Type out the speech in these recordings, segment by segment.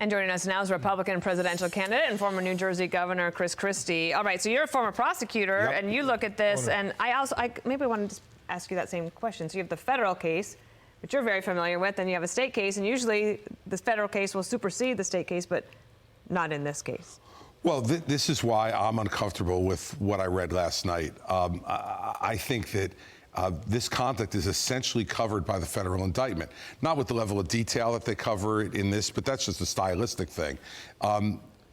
And joining us now is Republican presidential candidate and former New Jersey Governor Chris Christie. All right, so you're a former prosecutor, and you look at this, and I maybe want to ask you that same question. So you have the federal case, which you're very familiar with, and you have a state case, and usually the federal case will supersede the state case, but not in this case. Well, this is why I'm uncomfortable with what I read last night. I think that this conduct is essentially covered by the federal indictment. Not with the level of detail that they cover it in this, but that's just a stylistic thing.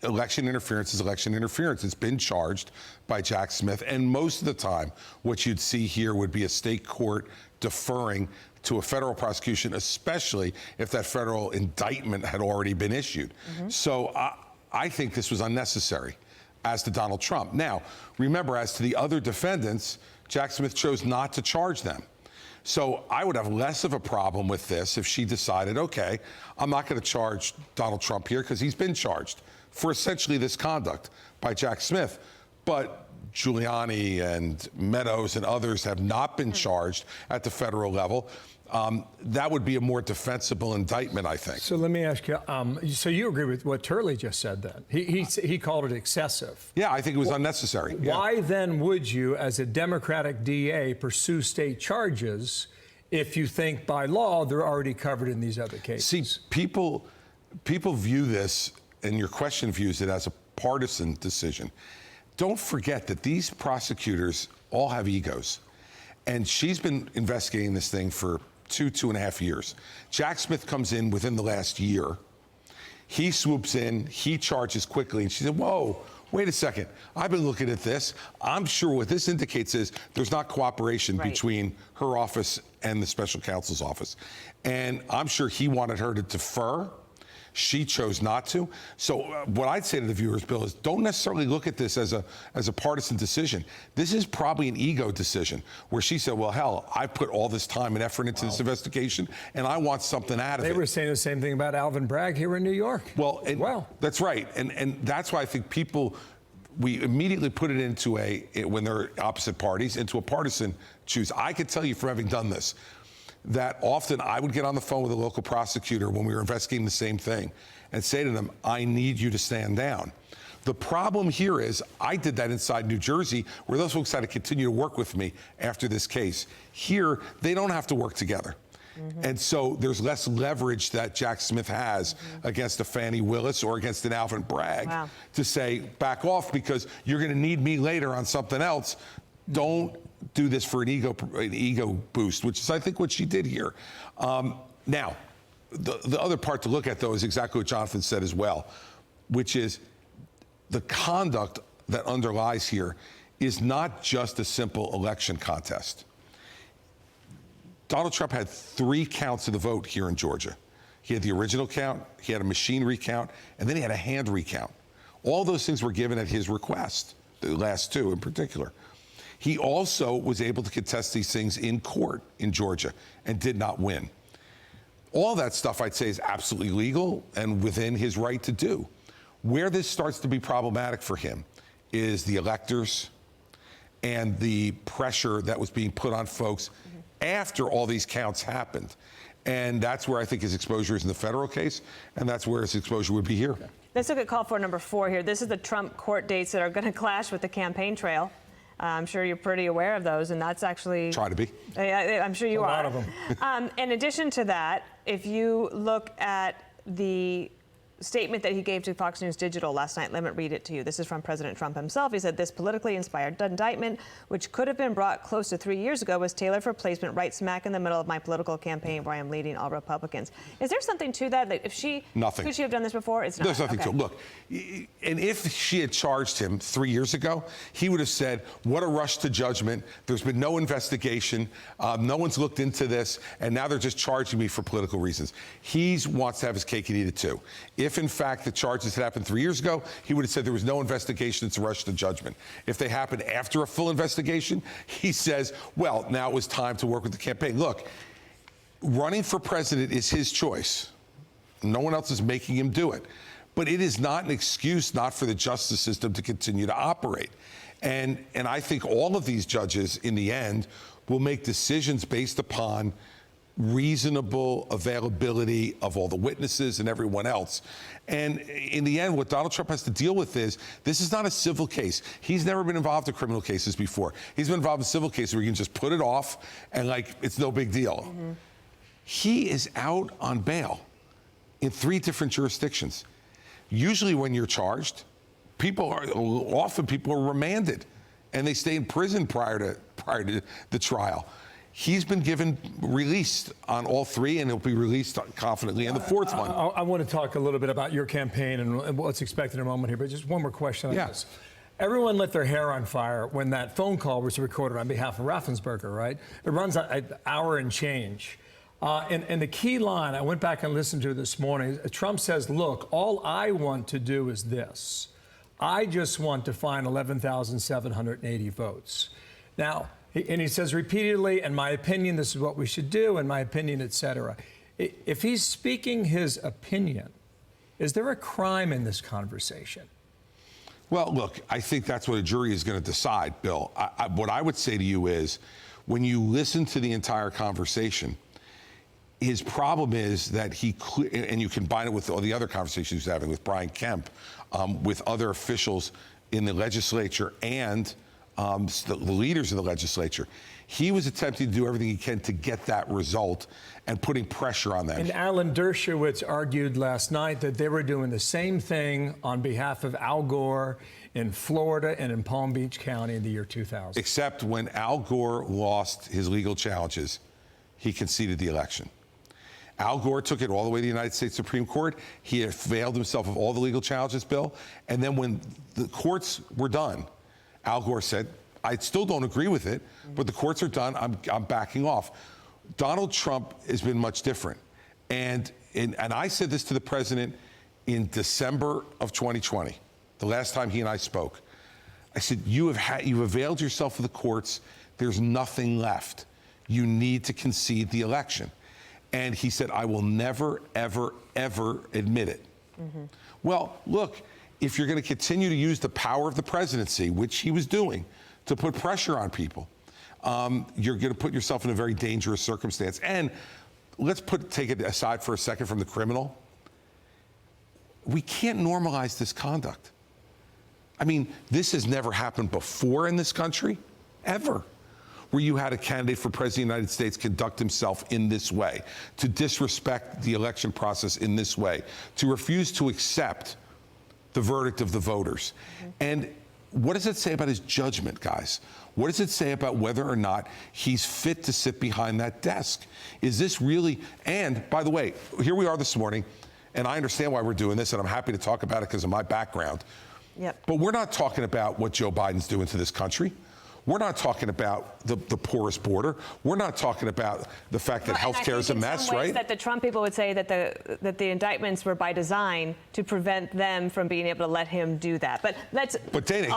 Election interference is election interference. It's been charged by Jack Smith, and most of the time, what you'd see here would be a state court deferring to a federal prosecution, especially if that federal indictment had already been issued. So I think this was unnecessary as to Donald Trump. Now, remember, as to the other defendants, Jack Smith chose not to charge them. So I would have less of a problem with this if she decided, okay, I'm not going to charge Donald Trump here because he's been charged for essentially this conduct by Jack Smith. But Giuliani and Meadows and others have not been charged at the federal level. That would be a more defensible indictment, I think. So let me ask you, so you agree with what Turley just said then? He called it excessive. Yeah, I think it was unnecessary. Why then would you, as a Democratic DA, pursue state charges if you think by law they're already covered in these other cases? See, people view this, and your question views it as a partisan decision. Don't forget that these prosecutors all have egos. And she's been investigating this thing for two and a half years. Jack Smith comes in within the last year. He swoops in, he charges quickly, and she said, whoa, wait a second. I've been looking at this. I'm sure what this indicates is there's not cooperation between her office and the special counsel's office. And I'm sure he wanted her to defer. She chose not to. So what I'd say to the viewers, Bill, is don't necessarily look at this as a partisan decision. This is probably an ego decision where she said, well, hell, I put all this time and effort into this investigation, and I want something out of it. They were saying the same thing about Alvin Bragg here in New York. Well, that's right. And that's why I think we immediately put it into when they're opposite parties, into a partisan choose. I could tell you from having done this, that often I would get on the phone with a local prosecutor when we were investigating the same thing and say to them, I need you to stand down. The problem here is I did that inside New Jersey where those folks had to continue to work with me after this case. Here, they don't have to work together. And so there's less leverage that Jack Smith has against a Fannie Willis or against an Alvin Bragg to say, back off because you're going to need me later on something else. Don't do this for an ego boost, which is, I think, what she did here. Now, the other part to look at, though, is exactly what Jonathan said as well, which is the conduct that underlies here is not just a simple election contest. Donald Trump had 3 counts of the vote here in Georgia. He had the original count, he had a machine recount, and then he had a hand recount. All those things were given at his request, the last 2 in particular. He also was able to contest these things in court in Georgia and did not win. All that stuff, I'd say, is absolutely legal and within his right to do. Where this starts to be problematic for him is the electors and the pressure that was being put on folks after all these counts happened. And that's where I think his exposure is in the federal case, and that's where his exposure would be here. Let's look at call for number 4 here. This is the Trump court dates that are going to clash with the campaign trail. I'm sure you're pretty aware of those, and that's actually... Try to be. I'm sure you are. A lot of them. In addition to that, if you look at the statement that he gave to Fox News Digital last night, let me read it to you. This is from President Trump himself. He said, this politically inspired indictment, which could have been brought close to 3 years ago, was tailored for placement right smack in the middle of my political campaign where I am leading all Republicans. Is there something to that? Like if she... Nothing. Could she have done this before? It's not. There's nothing to it. Look, and if she had charged him 3 years ago, he would have said, what a rush to judgment. There's been no investigation. No one's looked into this. And now they're just charging me for political reasons. He wants to have his cake and eat it too. If, in fact, the charges had happened 3 years ago, he would have said there was no investigation, it's a rush to judgment. If they happened after a full investigation, he says, well, now it was time to work with the campaign. Look, running for president is his choice. No one else is making him do it. But it is not an excuse not for the justice system to continue to operate. And I think all of these judges, in the end, will make decisions based upon reasonable availability of all the witnesses and everyone else. And in the end, what Donald Trump has to deal with is, this is not a civil case. He's never been involved in criminal cases before. He's been involved in civil cases where you can just put it off and like, it's no big deal. He is out on bail in 3 different jurisdictions. Usually when you're charged, often people are remanded and they stay in prison prior to the trial. He's been given released on all 3, and he'll be released confidently in the 4th one. I want to talk a little bit about your campaign and what's expected in a moment here, but just one more question on this. Everyone lit their hair on fire when that phone call was recorded on behalf of Raffensperger, right? It runs an hour and change. And the key line, I went back and listened to this morning, Trump says, look, all I want to do is this. I just want to find 11,780 votes. Now, and he says repeatedly, in my opinion, this is what we should do, in my opinion, et cetera. If he's speaking his opinion, is there a crime in this conversation? Well, look, I think that's what a jury is going to decide, Bill. What I would say to you is, when you listen to the entire conversation, his problem is that and you combine it with all the other conversations he's having with Brian Kemp, with other officials in the legislature and the leaders of the legislature. He was attempting to do everything he can to get that result and putting pressure on them. And Alan Dershowitz argued last night that they were doing the same thing on behalf of Al Gore in Florida and in Palm Beach County in the year 2000. Except when Al Gore lost his legal challenges, he conceded the election. Al Gore took it all the way to the United States Supreme Court. He availed himself of all the legal challenges, Bill. And then when the courts were done, Al Gore said, I still don't agree with it, but the courts are done. I'm backing off. Donald Trump has been much different. And I said this to the president in December of 2020, the last time he and I spoke. I said, you've availed yourself of the courts. There's nothing left. You need to concede the election. And he said, I will never, ever, ever admit it. Well, look, if you're going to continue to use the power of the presidency, which he was doing, to put pressure on people, you're going to put yourself in a very dangerous circumstance. And let's take it aside for a second from the criminal. We can't normalize this conduct. I mean, this has never happened before in this country, ever, where you had a candidate for president of the United States conduct himself in this way, to disrespect the election process in this way, to refuse to accept the verdict of the voters. And what does it say about his judgment, guys? What does it say about whether or not he's fit to sit behind that desk? Is this really, and by the way, here we are this morning, and I understand why we're doing this, and I'm happy to talk about it because of my background. But we're not talking about what Joe Biden's doing to this country. We're not talking about the poorest border. We're not talking about the fact that healthcare is a mess, right? That the Trump people would say that the indictments were by design to prevent them from being able to let him do that. But Dana,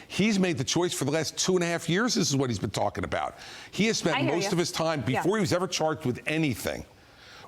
he's made the choice for the last 2.5 years. This is what he's been talking about. He has spent most of his time before he was ever charged with anything.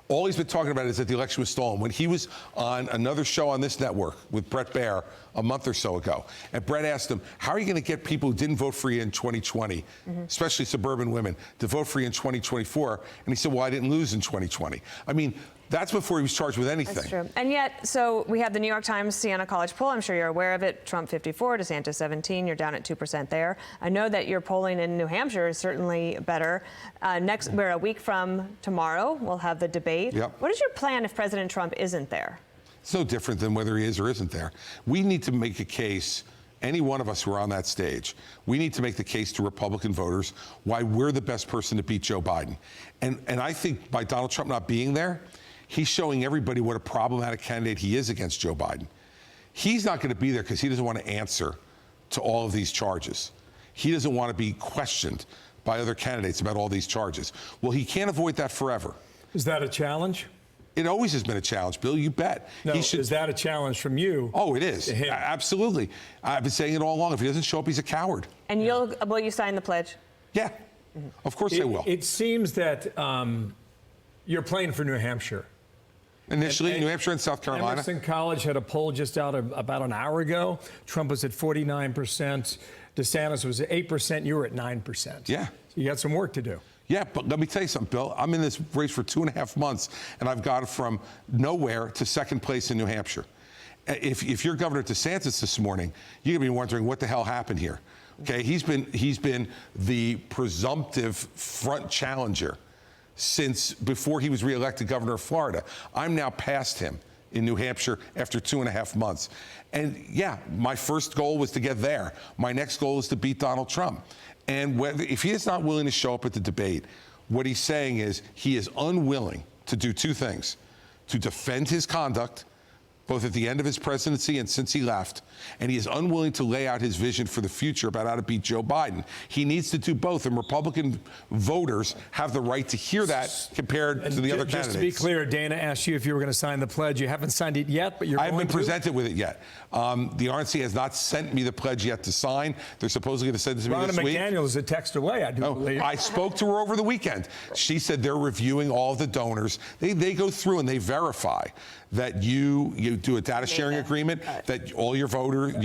All he's been talking about is that the election was stolen. When he was on another show on this network with Brett Baer a month or so ago, and Brett asked him, how are you going to get people who didn't vote for you in 2020, especially suburban women, to vote for you in 2024? And he said, well, I didn't lose in 2020. I mean, that's before he was charged with anything. That's true. And yet, so we have the New York Times Siena College poll. I'm sure you're aware of it. Trump 54, DeSantis 17. You're down at 2% there. I know that your polling in New Hampshire is certainly better. We're a week from tomorrow. We'll have the debate. What is your plan if President Trump isn't there? It's no different than whether he is or isn't there. We need to make a case. Any one of us who are on that stage, we need to make the case to Republican voters why we're the best person to beat Joe Biden. And I think by Donald Trump not being there, he's showing everybody what a problematic candidate he is against Joe Biden. He's not going to be there because he doesn't want to answer to all of these charges. He doesn't want to be questioned by other candidates about all these charges. Well, he can't avoid that forever. Is that a challenge? It always has been a challenge, Bill, you bet. No, is that a challenge from you? Oh, it is. Absolutely. I've been saying it all along. If he doesn't show up, he's a coward. And will you sign the pledge? Yeah, of course I will. It seems that you're playing for New Hampshire. Initially, New Hampshire and South Carolina. Emerson College had a poll just out about an hour ago. Trump was at 49%. DeSantis was at 8%. You were at 9%. Yeah. So you got some work to do. Yeah, but let me tell you something, Bill. I'm in this race for 2.5 months, and I've got it from nowhere to second place in New Hampshire. If you're Governor DeSantis this morning, you're going to be wondering what the hell happened here. Okay, he's been the presumptive front challenger since before he was reelected governor of Florida. I'm now past him in New Hampshire after 2.5 months. And yeah, my first goal was to get there. My next goal is to beat Donald Trump. And if he is not willing to show up at the debate, what he's saying is he is unwilling to do two things: to defend his conduct, both at the end of his presidency and since he left, and he is unwilling to lay out his vision for the future about how to beat Joe Biden. He needs to do both, and Republican voters have the right to hear that compared to the other candidates. Just to be clear, Dana asked you if you were going to sign the pledge. You haven't signed it yet, but you're going to. I haven't been presented with it yet. The RNC has not sent me the pledge yet to sign. They're supposedly going to send it to me this week. Ronna McDaniel is a text away, I do believe. I spoke to her over the weekend. She said they're reviewing all of the donors. They go through and they verify that you do a data sharing agreement, that all your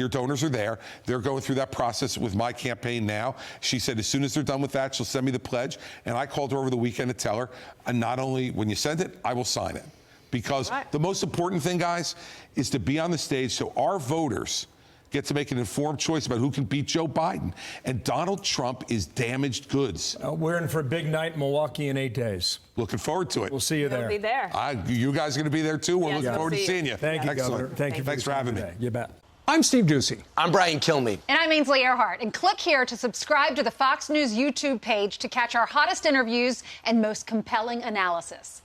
donors are there. They're going through that process with my campaign now. She said as soon as they're done with that, she'll send me the pledge. And I called her over the weekend to tell her, and not only when you send it, I will sign it. Because the most important thing, guys, is to be on the stage so our voters get to make an informed choice about who can beat Joe Biden. And Donald Trump is damaged goods. We're in for a big night in Milwaukee in 8 days. Looking forward to it. We'll see you there. We'll be there. You guys are going to be there too? We're looking forward to seeing you. Thank you, Governor. Thank you. Thanks for having me. You bet. I'm Steve Doocy. I'm Brian Kilmeade. And I'm Ainsley Earhart. And click here to subscribe to the Fox News YouTube page to catch our hottest interviews and most compelling analysis.